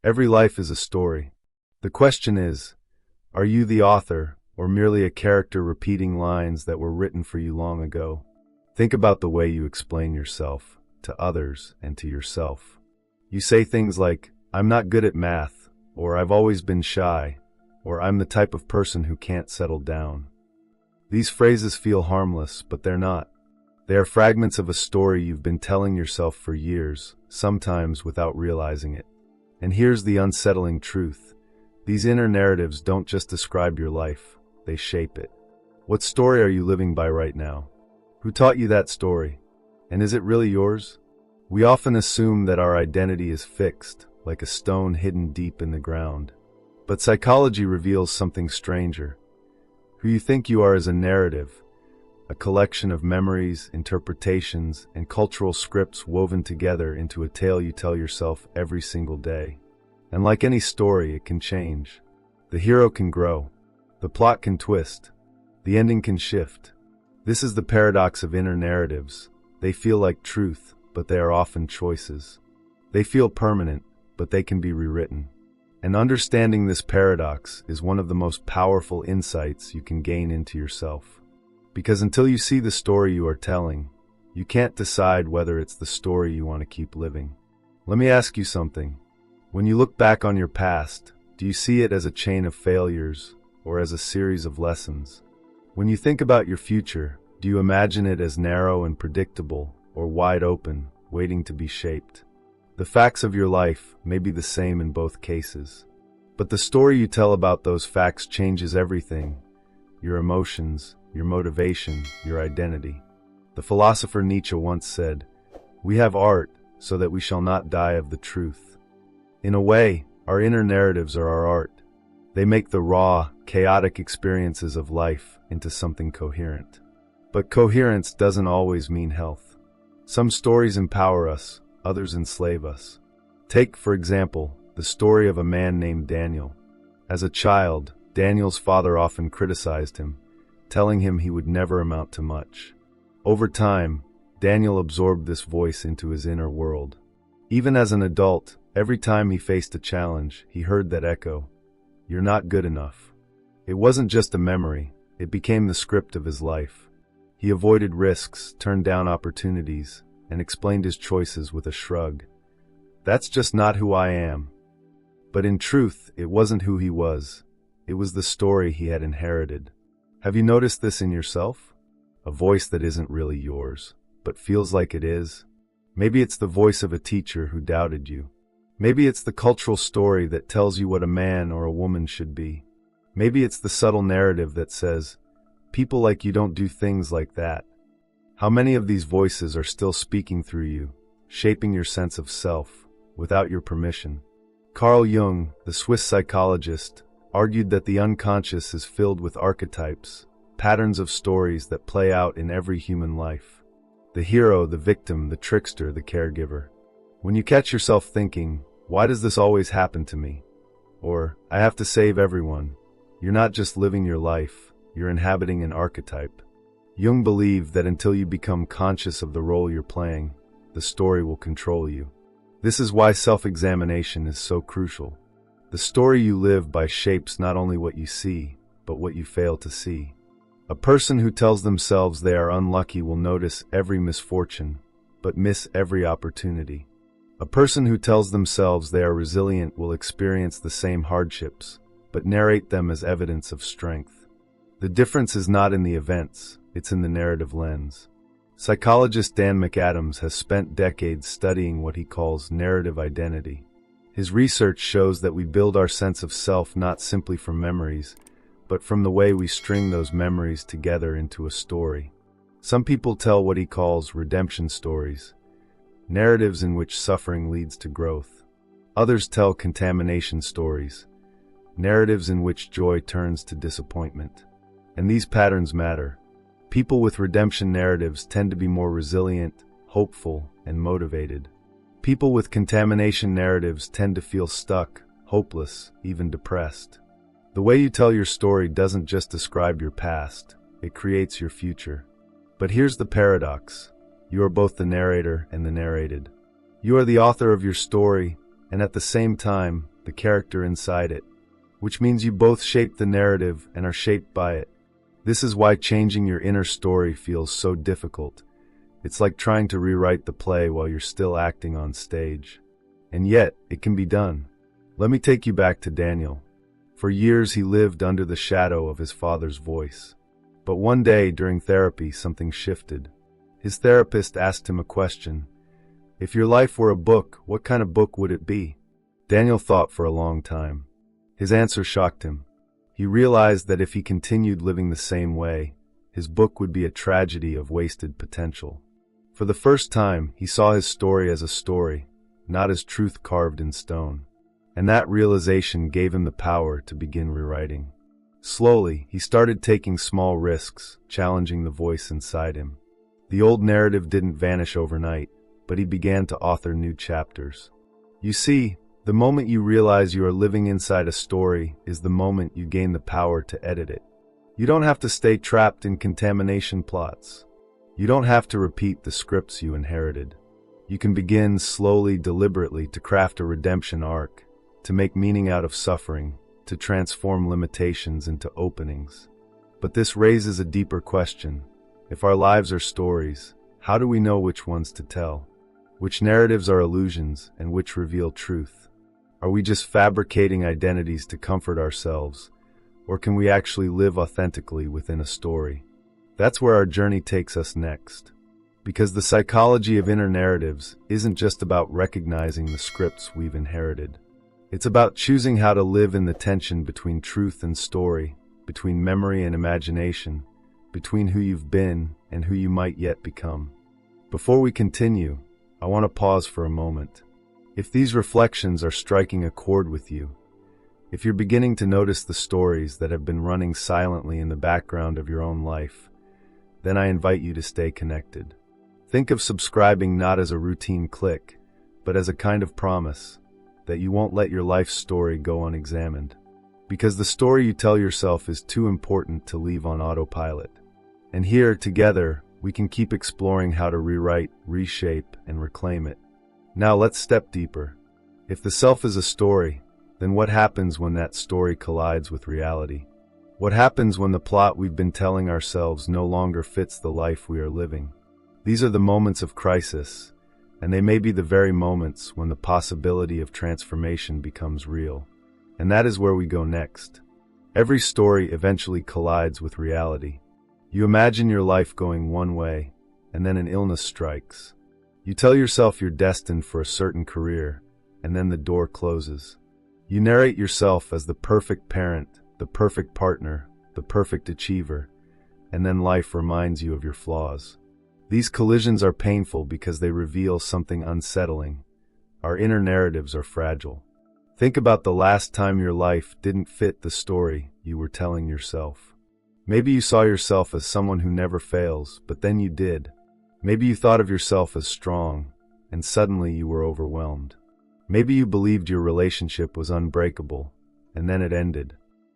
Every life is a story. The question is, are you the author, or merely a character repeating lines that were written for you long ago? Think about the way you explain yourself, to others and to yourself. You say things like, "I'm not good at math," or "I've always been shy," or "I'm the type of person who can't settle down." These phrases feel harmless, but they're not. They are fragments of a story you've been telling yourself for years, sometimes without realizing it. And here's the unsettling truth. These inner narratives don't just describe your life, they shape it. What story are you living by right now? Who taught you that story? And is it really yours? We often assume that our identity is fixed, like a stone hidden deep in the ground. But psychology reveals something stranger. Who you think you are is a narrative, a collection of memories, interpretations, and cultural scripts woven together into a tale you tell yourself every single day. And like any story, it can change. The hero can grow. The plot can twist. The ending can shift. This is the paradox of inner narratives. They feel like truth, but they are often choices. They feel permanent, but they can be rewritten. And understanding this paradox is one of the most powerful insights you can gain into yourself. Because until you see the story you are telling, you can't decide whether it's the story you want to keep living. Let me ask you something. When you look back on your past, do you see it as a chain of failures or as a series of lessons? When you think about your future, do you imagine it as narrow and predictable or wide open, waiting to be shaped? The facts of your life may be the same in both cases. But the story you tell about those facts changes everything. Your emotions, your motivation, your identity. The philosopher Nietzsche once said, "We have art so that we shall not die of the truth." In a way, our inner narratives are our art. They make the raw, chaotic experiences of life into something coherent. But coherence doesn't always mean health. Some stories empower us, others enslave us. Take, for example, the story of a man named Daniel. As a child, Daniel's father often criticized him, telling him he would never amount to much. Over time, Daniel absorbed this voice into his inner world. Even as an adult, every time he faced a challenge, he heard that echo, "You're not good enough." It wasn't just a memory, it became the script of his life. He avoided risks, turned down opportunities, and explained his choices with a shrug. "That's just not who I am." But in truth, it wasn't who he was. It was the story he had inherited. Have you noticed this in yourself? A voice that isn't really yours, but feels like it is? Maybe it's the voice of a teacher who doubted you. Maybe it's the cultural story that tells you what a man or a woman should be. Maybe it's the subtle narrative that says, "People like you don't do things like that." How many of these voices are still speaking through you, shaping your sense of self, without your permission? Carl Jung, the Swiss psychologist, argued that the unconscious is filled with archetypes, patterns of stories that play out in every human life. The hero, the victim, the trickster, the caregiver. When you catch yourself thinking, "Why does this always happen to me?" Or, "I have to save everyone," you're not just living your life, you're inhabiting an archetype. Jung believed that until you become conscious of the role you're playing, the story will control you. This is why self-examination is so crucial. The story you live by shapes not only what you see, but what you fail to see. A person who tells themselves they are unlucky will notice every misfortune, but miss every opportunity. A person who tells themselves they are resilient will experience the same hardships, but narrate them as evidence of strength. The difference is not in the events, it's in the narrative lens. Psychologist Dan McAdams has spent decades studying what he calls narrative identity. His research shows that we build our sense of self not simply from memories, but from the way we string those memories together into a story. Some people tell what he calls redemption stories, narratives in which suffering leads to growth. Others tell contamination stories, narratives in which joy turns to disappointment. And these patterns matter. People with redemption narratives tend to be more resilient, hopeful, and motivated. People with contamination narratives tend to feel stuck, hopeless, even depressed. The way you tell your story doesn't just describe your past, it creates your future. But here's the paradox. You are both the narrator and the narrated. You are the author of your story, and at the same time, the character inside it, which means you both shape the narrative and are shaped by it. This is why changing your inner story feels so difficult. It's like trying to rewrite the play while you're still acting on stage. And yet, it can be done. Let me take you back to Daniel. For years he lived under the shadow of his father's voice. But one day during therapy, something shifted. His therapist asked him a question. If your life were a book, what kind of book would it be? Daniel thought for a long time. His answer shocked him. He realized that if he continued living the same way, his book would be a tragedy of wasted potential. For the first time, he saw his story as a story, not as truth carved in stone. And that realization gave him the power to begin rewriting. Slowly, he started taking small risks, challenging the voice inside him. The old narrative didn't vanish overnight, but he began to author new chapters. You see, the moment you realize you are living inside a story is the moment you gain the power to edit it. You don't have to stay trapped in contamination plots. You don't have to repeat the scripts you inherited. You can begin slowly, deliberately to craft a redemption arc, to make meaning out of suffering, to transform limitations into openings. But this raises a deeper question. If our lives are stories, how do we know which ones to tell? Which narratives are illusions and which reveal truth? Are we just fabricating identities to comfort ourselves, or can we actually live authentically within a story? That's where our journey takes us next. Because the psychology of inner narratives isn't just about recognizing the scripts we've inherited. It's about choosing how to live in the tension between truth and story, between memory and imagination, between who you've been and who you might yet become. Before we continue, I want to pause for a moment. If these reflections are striking a chord with you, if you're beginning to notice the stories that have been running silently in the background of your own life, then I invite you to stay connected. Think of subscribing not as a routine click, but as a kind of promise that you won't let your life story go unexamined. Because the story you tell yourself is too important to leave on autopilot. And here, together, we can keep exploring how to rewrite, reshape, and reclaim it. Now let's step deeper. If the self is a story, then what happens when that story collides with reality? What happens when the plot we've been telling ourselves no longer fits the life we are living? These are the moments of crisis, and they may be the very moments when the possibility of transformation becomes real. And that is where we go next. Every story eventually collides with reality. You imagine your life going one way, and then an illness strikes. You tell yourself you're destined for a certain career, and then the door closes. You narrate yourself as the perfect parent, the perfect partner, the perfect achiever, and then life reminds you of your flaws. These collisions are painful because they reveal something unsettling. Our inner narratives are fragile. Think about the last time your life didn't fit the story you were telling yourself. Maybe you saw yourself as someone who never fails, but then you did. Maybe you thought of yourself as strong, and suddenly you were overwhelmed. Maybe you believed your relationship was unbreakable, and then it ended.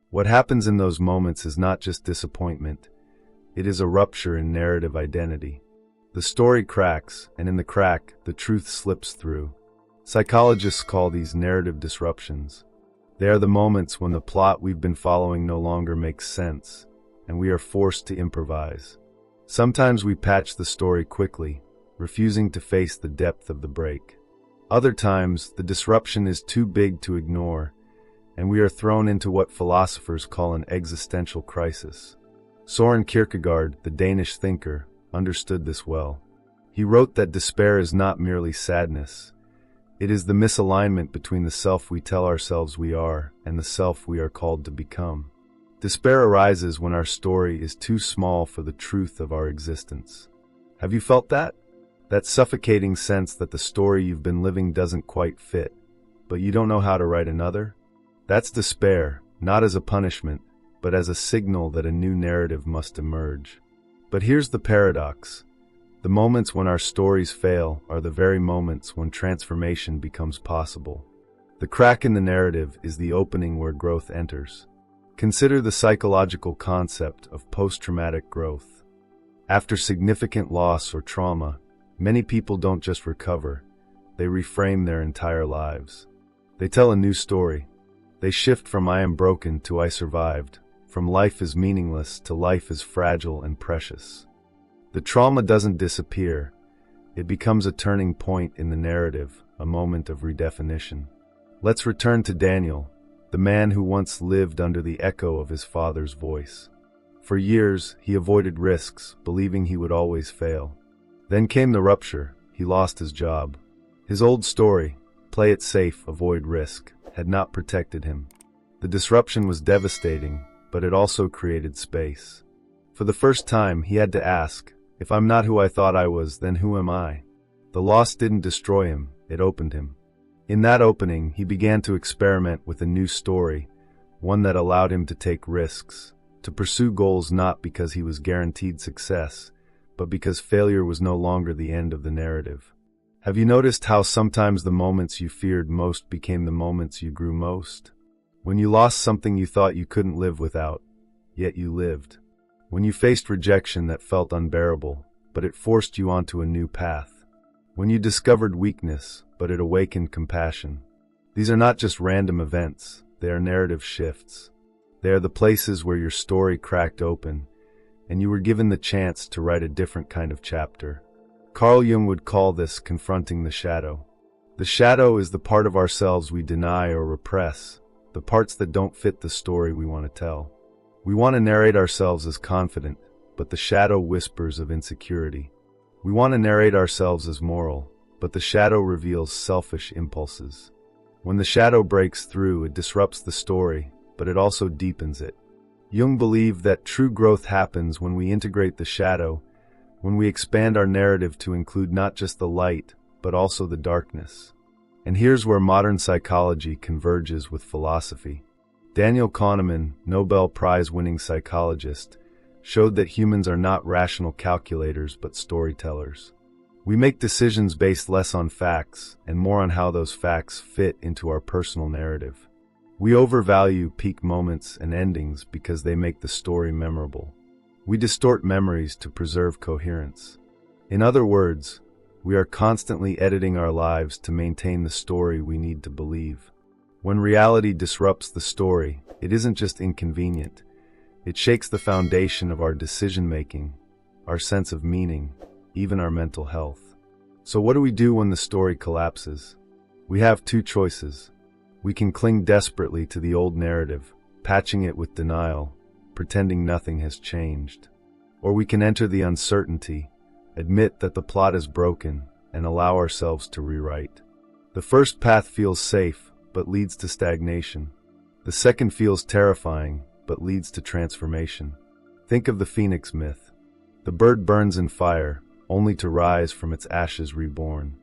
What happens in those moments is not just disappointment. It is a rupture in narrative identity. The story cracks, and in the crack, the truth slips through. Psychologists call these narrative disruptions. They are the moments when the plot we've been following no longer makes sense, and we are forced to improvise. Sometimes we patch the story quickly, refusing to face the depth of the break. Other times, the disruption is too big to ignore, and we are thrown into what philosophers call an existential crisis. Søren Kierkegaard, the Danish thinker, understood this well. He wrote that despair is not merely sadness. It is the misalignment between the self we tell ourselves we are and the self we are called to become. Despair arises when our story is too small for the truth of our existence. Have you felt that? That suffocating sense that the story you've been living doesn't quite fit, but you don't know how to write another? That's despair, not as a punishment, but as a signal that a new narrative must emerge. But here's the paradox. The moments when our stories fail are the very moments when transformation becomes possible. The crack in the narrative is the opening where growth enters. Consider the psychological concept of post-traumatic growth. After significant loss or trauma, many people don't just recover, they reframe their entire lives. They tell a new story. They shift from I am broken to I survived, from life is meaningless to life is fragile and precious. The trauma doesn't disappear. It becomes a turning point in the narrative, a moment of redefinition. Let's return to Daniel, the man who once lived under the echo of his father's voice. For years, he avoided risks, believing he would always fail. Then came the rupture. He lost his job. His old story, play it safe, avoid risk, had not protected him. The disruption was devastating, but it also created space. For the first time, he had to ask, if I'm not who I thought I was, then who am I? The loss didn't destroy him, it opened him. In that opening, he began to experiment with a new story, one that allowed him to take risks, to pursue goals not because he was guaranteed success, but because failure was no longer the end of the narrative. Have you noticed how sometimes the moments you feared most became the moments you grew most? When you lost something you thought you couldn't live without, yet you lived. When you faced rejection that felt unbearable, but it forced you onto a new path. When you discovered weakness, but it awakened compassion. These are not just random events, they are narrative shifts. They are the places where your story cracked open, and you were given the chance to write a different kind of chapter. Carl Jung would call this confronting the shadow. The shadow is the part of ourselves we deny or repress, the parts that don't fit the story we want to tell. We want to narrate ourselves as confident, but the shadow whispers of insecurity. We want to narrate ourselves as moral, but the shadow reveals selfish impulses. When the shadow breaks through, it disrupts the story, but it also deepens it. Jung believed that true growth happens when we integrate the shadow, when we expand our narrative to include not just the light, but also the darkness. And here's where modern psychology converges with philosophy. Daniel Kahneman, Nobel Prize-winning psychologist, showed that humans are not rational calculators but storytellers. We make decisions based less on facts and more on how those facts fit into our personal narrative. We overvalue peak moments and endings because they make the story memorable. We distort memories to preserve coherence. In other words, we are constantly editing our lives to maintain the story we need to believe. When reality disrupts the story, it isn't just inconvenient. It shakes the foundation of our decision-making, our sense of meaning, even our mental health. So what do we do when the story collapses? We have two choices. We can cling desperately to the old narrative, patching it with denial, pretending nothing has changed. Or we can enter the uncertainty, admit that the plot is broken, and allow ourselves to rewrite. The first path feels safe, but leads to stagnation. The second feels terrifying, but leads to transformation. Think of the phoenix myth. The bird burns in fire, only to rise from its ashes reborn.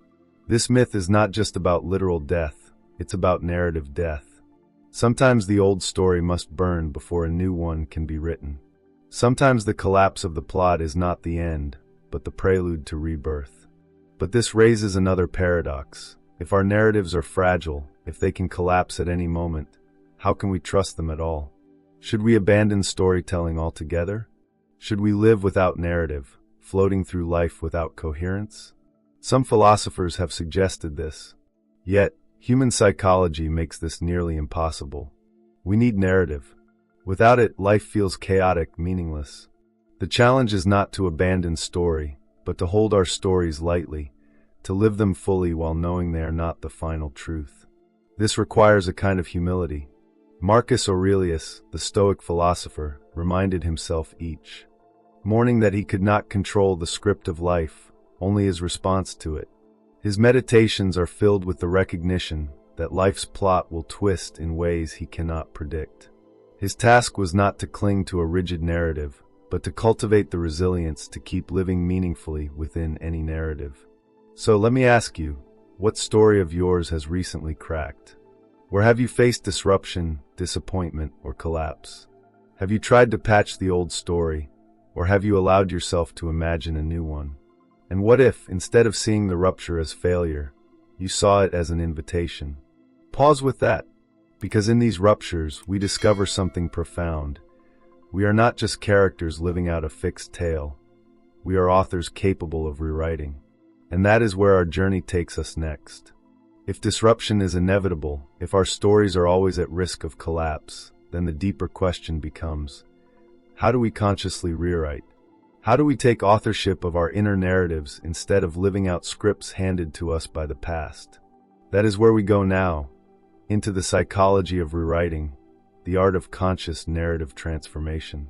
This myth is not just about literal death, it's about narrative death. Sometimes the old story must burn before a new one can be written. Sometimes the collapse of the plot is not the end, but the prelude to rebirth. But this raises another paradox. If our narratives are fragile, if they can collapse at any moment, how can we trust them at all? Should we abandon storytelling altogether? Should we live without narrative, floating through life without coherence? Some philosophers have suggested this. Yet, human psychology makes this nearly impossible. We need narrative. Without it, life feels chaotic, meaningless. The challenge is not to abandon story, but to hold our stories lightly, to live them fully while knowing they are not the final truth. This requires a kind of humility. Marcus Aurelius, the Stoic philosopher, reminded himself each morning that he could not control the script of life, only his response to it. His meditations are filled with the recognition that life's plot will twist in ways he cannot predict. His task was not to cling to a rigid narrative, but to cultivate the resilience to keep living meaningfully within any narrative. So let me ask you, what story of yours has recently cracked? Where have you faced disruption, disappointment, or collapse? Have you tried to patch the old story, or have you allowed yourself to imagine a new one? And what if, instead of seeing the rupture as failure, you saw it as an invitation? Pause with that, because in these ruptures, we discover something profound. We are not just characters living out a fixed tale. We are authors capable of rewriting. And that is where our journey takes us next. If disruption is inevitable, if our stories are always at risk of collapse, then the deeper question becomes, how do we consciously rewrite? How do we take authorship of our inner narratives instead of living out scripts handed to us by the past? That is where we go now, into the psychology of rewriting, the art of conscious narrative transformation.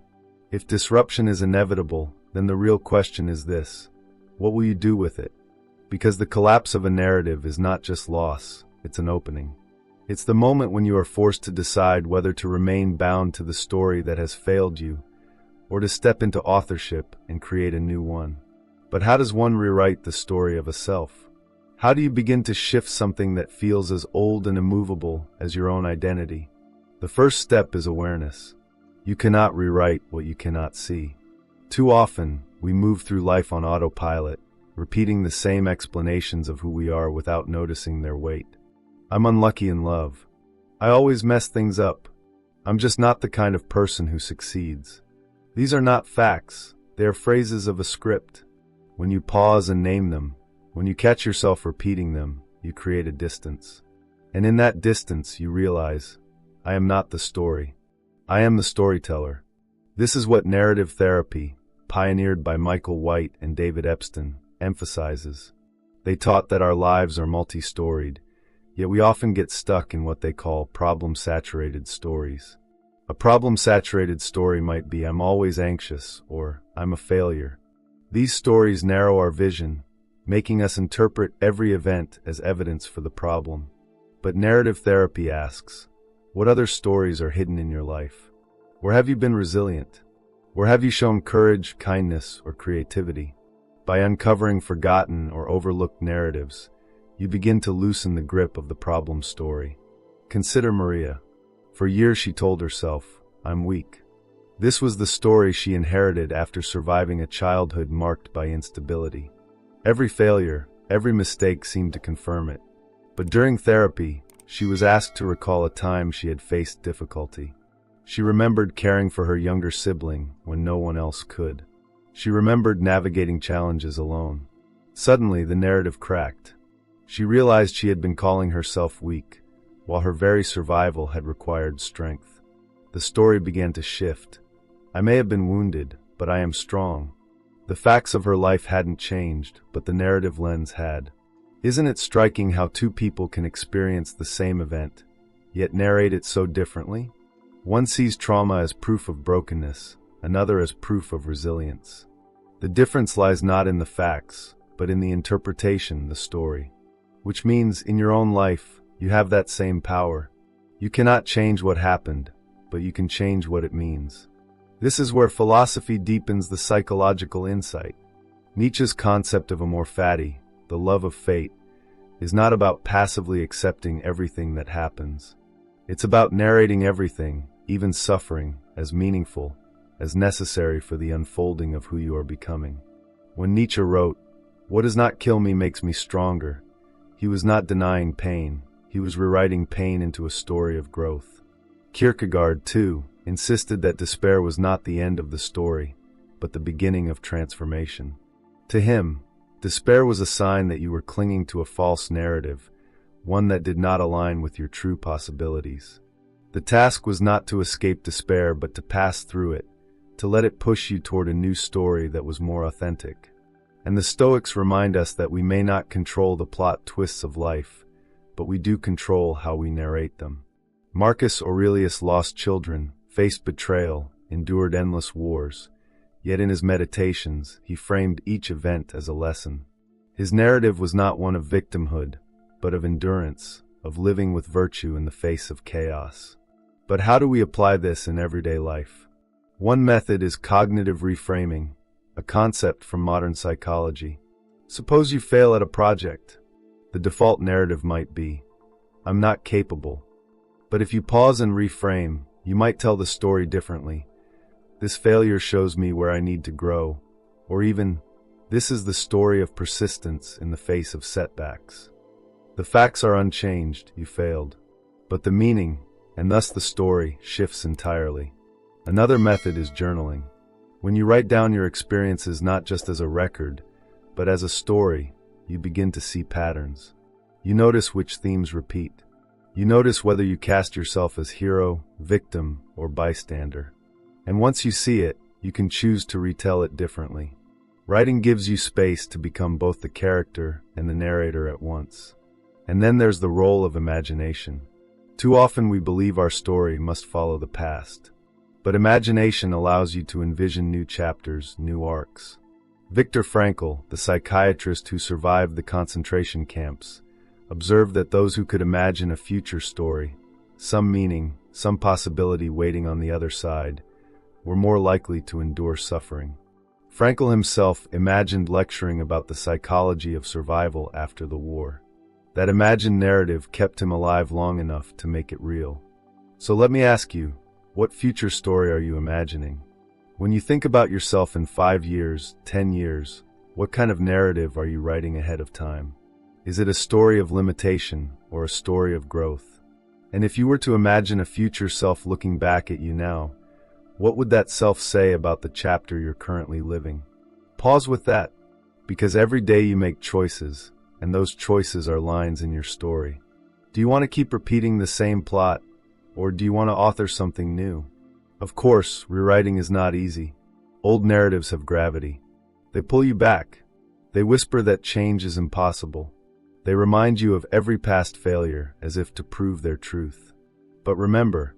If disruption is inevitable, then the real question is this: what will you do with it? Because the collapse of a narrative is not just loss, it's an opening. It's the moment when you are forced to decide whether to remain bound to the story that has failed you, or to step into authorship and create a new one. But how does one rewrite the story of a self? How do you begin to shift something that feels as old and immovable as your own identity? The first step is awareness. You cannot rewrite what you cannot see. Too often, we move through life on autopilot, repeating the same explanations of who we are without noticing their weight. I'm unlucky in love. I always mess things up. I'm just not the kind of person who succeeds. These are not facts, they are phrases of a script. When you pause and name them, when you catch yourself repeating them, you create a distance. And in that distance, you realize, I am not the story. I am the storyteller. This is what narrative therapy, pioneered by Michael White and David Epstein, emphasizes. They taught that our lives are multi-storied, yet we often get stuck in what they call problem-saturated stories. A problem-saturated story might be, I'm always anxious, or I'm a failure. These stories narrow our vision, making us interpret every event as evidence for the problem. But narrative therapy asks, what other stories are hidden in your life? Where have you been resilient? Where have you shown courage, kindness, or creativity? By uncovering forgotten or overlooked narratives, you begin to loosen the grip of the problem story. Consider Maria. For years she told herself, I'm weak. This was the story she inherited after surviving a childhood marked by instability. Every failure, every mistake seemed to confirm it. But during therapy, she was asked to recall a time she had faced difficulty. She remembered caring for her younger sibling when no one else could. She remembered navigating challenges alone. Suddenly, the narrative cracked. She realized she had been calling herself weak, while her very survival had required strength. The story began to shift. I may have been wounded, but I am strong. The facts of her life hadn't changed, but the narrative lens had. Isn't it striking how two people can experience the same event, yet narrate it so differently? One sees trauma as proof of brokenness, another as proof of resilience. The difference lies not in the facts, but in the interpretation, the story. Which means, in your own life, you have that same power. You cannot change what happened, but you can change what it means. This is where philosophy deepens the psychological insight. Nietzsche's concept of amor fati, the love of fate, is not about passively accepting everything that happens. It's about narrating everything, even suffering, as meaningful, as necessary for the unfolding of who you are becoming. When Nietzsche wrote, "What does not kill me makes me stronger," he was not denying pain. He was rewriting pain into a story of growth. Kierkegaard, too, insisted that despair was not the end of the story, but the beginning of transformation. To him, despair was a sign that you were clinging to a false narrative, one that did not align with your true possibilities. The task was not to escape despair, but to pass through it, to let it push you toward a new story that was more authentic. And the Stoics remind us that we may not control the plot twists of life, but we do control how we narrate them. Marcus Aurelius lost children, faced betrayal, endured endless wars, yet in his meditations, he framed each event as a lesson. His narrative was not one of victimhood, but of endurance, of living with virtue in the face of chaos. But how do we apply this in everyday life? One method is cognitive reframing, a concept from modern psychology. Suppose you fail at a project. The default narrative might be, I'm not capable. But if you pause and reframe, you might tell the story differently. This failure shows me where I need to grow. Or even, this is the story of persistence in the face of setbacks. The facts are unchanged, you failed. But the meaning, and thus the story, shifts entirely. Another method is journaling. When you write down your experiences not just as a record, but as a story, you begin to see patterns. You notice which themes repeat. You notice whether you cast yourself as hero, victim, or bystander. And once you see it, you can choose to retell it differently. Writing gives you space to become both the character and the narrator at once. And then there's the role of imagination. Too often we believe our story must follow the past. But imagination allows you to envision new chapters, new arcs. Viktor Frankl, the psychiatrist who survived the concentration camps, observed that those who could imagine a future story, some meaning, some possibility waiting on the other side, were more likely to endure suffering. Frankl himself imagined lecturing about the psychology of survival after the war. That imagined narrative kept him alive long enough to make it real. So let me ask you, what future story are you imagining? When you think about yourself in 5 years, 10 years, what kind of narrative are you writing ahead of time? Is it a story of limitation or a story of growth? And if you were to imagine a future self looking back at you now, what would that self say about the chapter you're currently living? Pause with that, because every day you make choices, and those choices are lines in your story. Do you want to keep repeating the same plot, or do you want to author something new? Of course, rewriting is not easy. Old narratives have gravity. They pull you back. They whisper that change is impossible. They remind you of every past failure as if to prove their truth. But remember,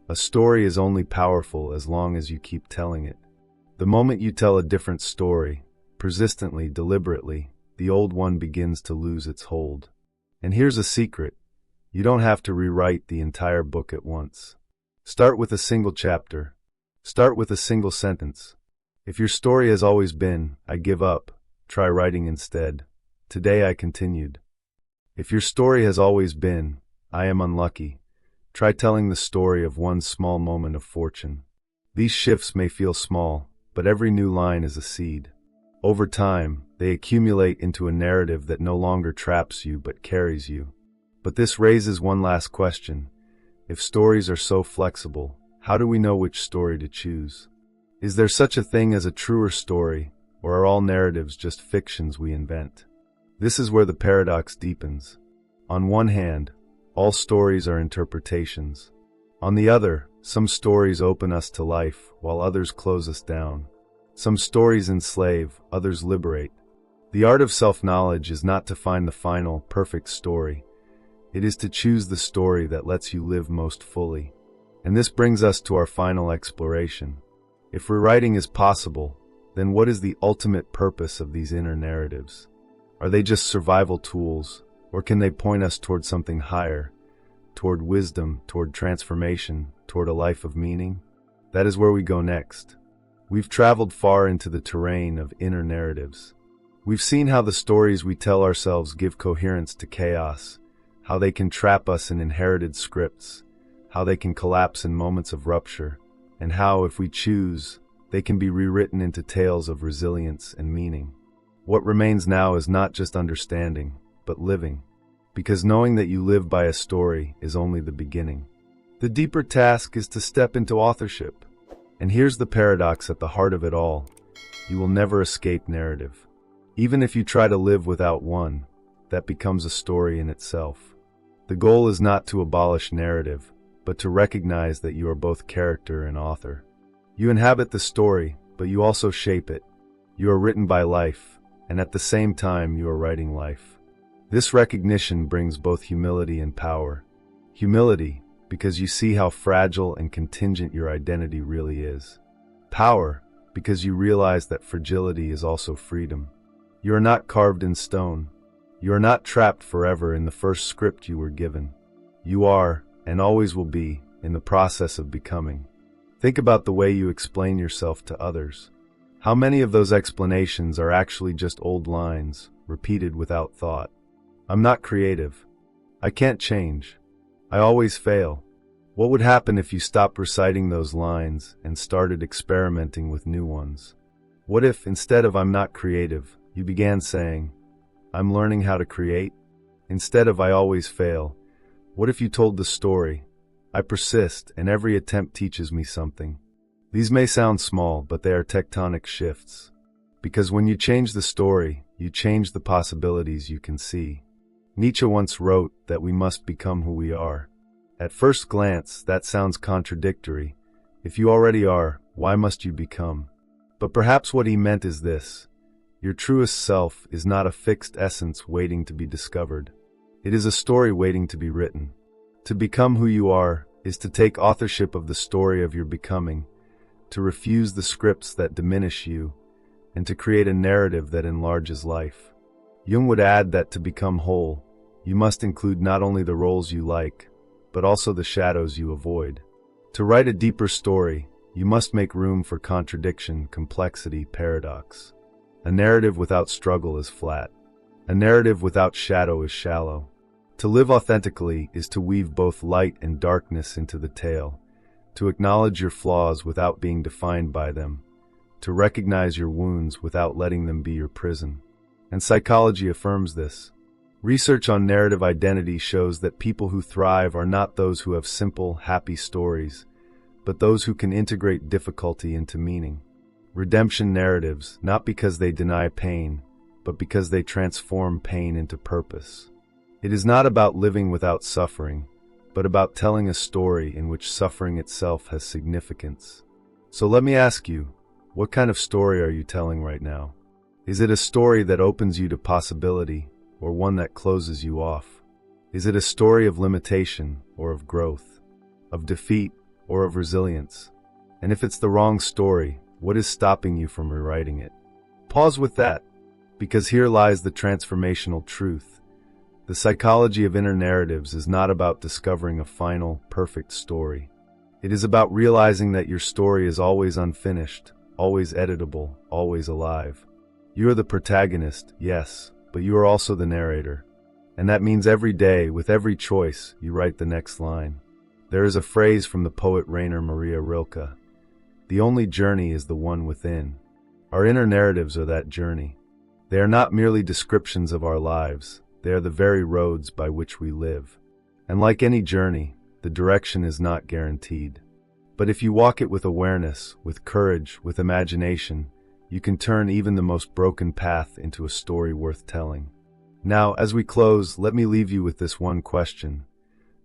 a story is only powerful as long as you keep telling it. The moment you tell a different story, persistently, deliberately, the old one begins to lose its hold. And here's a secret. You don't have to rewrite the entire book at once. Start with a single chapter. Start with a single sentence. If your story has always been, "I give up," try writing instead, "Today I continued." If your story has always been, "I am unlucky," try telling the story of one small moment of fortune. These shifts may feel small, but every new line is a seed. Over time, they accumulate into a narrative that no longer traps you but carries you. But this raises one last question. If stories are so flexible, how do we know which story to choose? Is there such a thing as a truer story, or are all narratives just fictions we invent? This is where the paradox deepens. On one hand, all stories are interpretations. On the other, some stories open us to life, while others close us down. Some stories enslave, others liberate. The art of self-knowledge is not to find the final, perfect story. It is to choose the story that lets you live most fully. And this brings us to our final exploration. If rewriting is possible, then what is the ultimate purpose of these inner narratives? Are they just survival tools, or can they point us toward something higher, toward wisdom, toward transformation, toward a life of meaning? That is where we go next. We've traveled far into the terrain of inner narratives. We've seen how the stories we tell ourselves give coherence to chaos, how they can trap us in inherited scripts, how they can collapse in moments of rupture, and how, if we choose, they can be rewritten into tales of resilience and meaning. What remains now is not just understanding, but living, because knowing that you live by a story is only the beginning. The deeper task is to step into authorship. And here's the paradox at the heart of it all. You will never escape narrative. Even if you try to live without one, that becomes a story in itself. The goal is not to abolish narrative, but to recognize that you are both character and author. You inhabit the story, but you also shape it. You are written by life, and at the same time you are writing life. This recognition brings both humility and power. Humility, because you see how fragile and contingent your identity really is. Power, because you realize that fragility is also freedom. You are not carved in stone. You are not trapped forever in the first script you were given. You are, and always will be, in the process of becoming. Think about the way you explain yourself to others. How many of those explanations are actually just old lines, repeated without thought? I'm not creative. I can't change. I always fail. What would happen if you stopped reciting those lines and started experimenting with new ones? What if, instead of "I'm not creative," you began saying, "I'm learning how to create"? Instead of "I always fail," what if you told the story, "I persist, and every attempt teaches me something"? These may sound small, but they are tectonic shifts. Because when you change the story, you change the possibilities you can see. Nietzsche once wrote that we must become who we are. At first glance, that sounds contradictory. If you already are, why must you become? But perhaps what he meant is this: your truest self is not a fixed essence waiting to be discovered. It is a story waiting to be written. To become who you are is to take authorship of the story of your becoming, to refuse the scripts that diminish you, and to create a narrative that enlarges life. Jung would add that to become whole, you must include not only the roles you like, but also the shadows you avoid. To write a deeper story, you must make room for contradiction, complexity, paradox. A narrative without struggle is flat. A narrative without shadow is shallow. To live authentically is to weave both light and darkness into the tale, to acknowledge your flaws without being defined by them, to recognize your wounds without letting them be your prison. And psychology affirms this. Research on narrative identity shows that people who thrive are not those who have simple, happy stories, but those who can integrate difficulty into meaning. Redemption narratives, not because they deny pain, but because they transform pain into purpose. It is not about living without suffering, but about telling a story in which suffering itself has significance. So let me ask you, what kind of story are you telling right now? Is it a story that opens you to possibility, or one that closes you off? Is it a story of limitation or of growth, of defeat or of resilience? And if it's the wrong story, what is stopping you from rewriting it? Pause with that, because here lies the transformational truth. The psychology of inner narratives is not about discovering a final, perfect story. It is about realizing that your story is always unfinished, always editable, always alive. You are the protagonist, yes, but you are also the narrator. And that means every day, with every choice, you write the next line. There is a phrase from the poet Rainer Maria Rilke: the only journey is the one within. Our inner narratives are that journey. They are not merely descriptions of our lives, they are the very roads by which we live. And like any journey, the direction is not guaranteed. But if you walk it with awareness, with courage, with imagination, you can turn even the most broken path into a story worth telling. Now, as we close, let me leave you with this one question.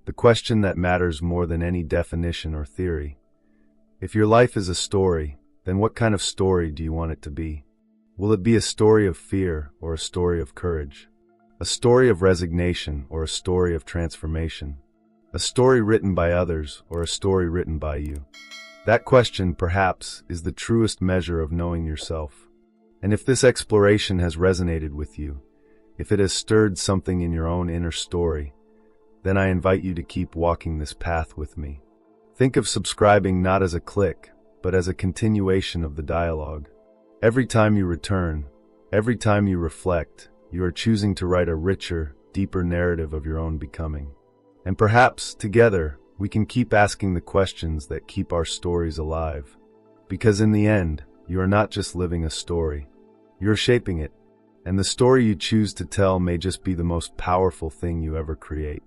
The question that matters more than any definition or theory. If your life is a story, then what kind of story do you want it to be? Will it be a story of fear or a story of courage? A story of resignation or a story of transformation? A story written by others or a story written by you? That question, perhaps, is the truest measure of knowing yourself. And if this exploration has resonated with you, if it has stirred something in your own inner story, then I invite you to keep walking this path with me. Think of subscribing not as a click, but as a continuation of the dialogue. Every time you return, every time you reflect, you are choosing to write a richer, deeper narrative of your own becoming. And perhaps, together, we can keep asking the questions that keep our stories alive. Because in the end, you are not just living a story, you're shaping it. And the story you choose to tell may just be the most powerful thing you ever create.